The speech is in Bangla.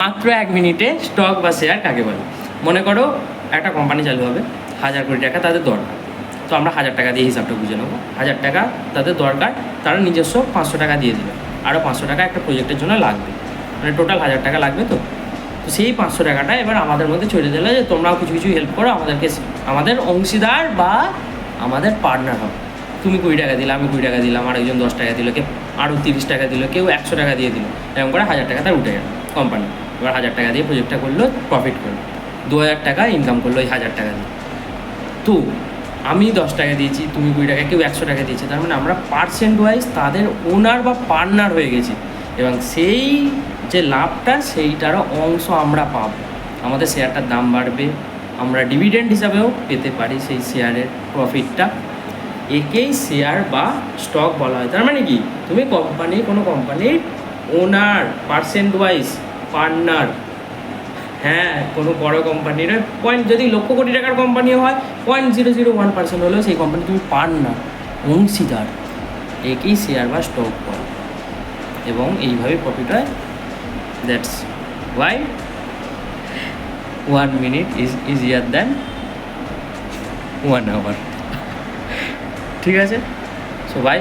মাত্র 1 মিনিটে স্টক বা শেয়ার কাকে বলে? মনে করো একটা কোম্পানি চালু হবে, 1000 কোটি টাকা তাদের দরকার, তো আমরা 1000 টাকা দিয়ে হিসাবটা বুঝে নেবো। 1000 টাকা তাদের দরকার, তারা নিজস্ব 500 টাকা দিয়ে দিল, আরও 500 টাকা একটা প্রজেক্টের জন্য লাগবে, মানে টোটাল 1000 টাকা লাগবে। তো সেই 500 টাকাটা এবার আমাদের মধ্যে ছড়িয়ে দিলে যে তোমরাও কিছু কিছু হেল্প করো আমাদেরকে, আমাদের অংশীদার বা আমাদের পার্টনার হবে। তুমি 20 টাকা দিলে, আমি 20 টাকা দিলাম, আরেকজন 10 টাকা দিল, কেউ আরও 30 টাকা দিল, কেউ 100 টাকা দিয়ে দিল, এরকম করে 1000 টাকা তার উঠে গেল কোম্পানি। এবার 1000 টাকা দিয়ে প্রজেক্টটা করলো, প্রফিট করলো, 2000 টাকা ইনকাম করলো ওই 1000 টাকা দিয়ে। তো আমি 10 টাকা দিয়েছি, তুমি 20 টাকা, কেউ 100 টাকা দিয়েছে, তার মানে আমরা পার্সেন্ট ওয়াইজ তাদের ওনার বা পার্টনার হয়ে গেছি, এবং সেই যে লাভটা সেইটারও অংশ আমরা পাবো, আমাদের শেয়ারটার দাম বাড়বে, আমরা ডিভিডেন্ড হিসাবেও পেতে পারি সেই শেয়ারের প্রফিটটা। একেই শেয়ার বা স্টক বলা হয়। তার মানে কি, তুমি কোনো কোম্পানির ওনার, পার্সেন্ট ওয়াইজ পার্টনার। হ্যাঁ, কোনো বড় কোম্পানির যদি লক্ষ কোটি টাকার কোম্পানিও হয়, 0.001% হলেও সেই কোম্পানি তুমি পার্টনার, অংশীদার। একেই শেয়ার বা স্টক বলে, এবং এইভাবে প্রফিট হয়। That's why 1 minute is easier than 1 hour. ঠিক আছে, সো বাই।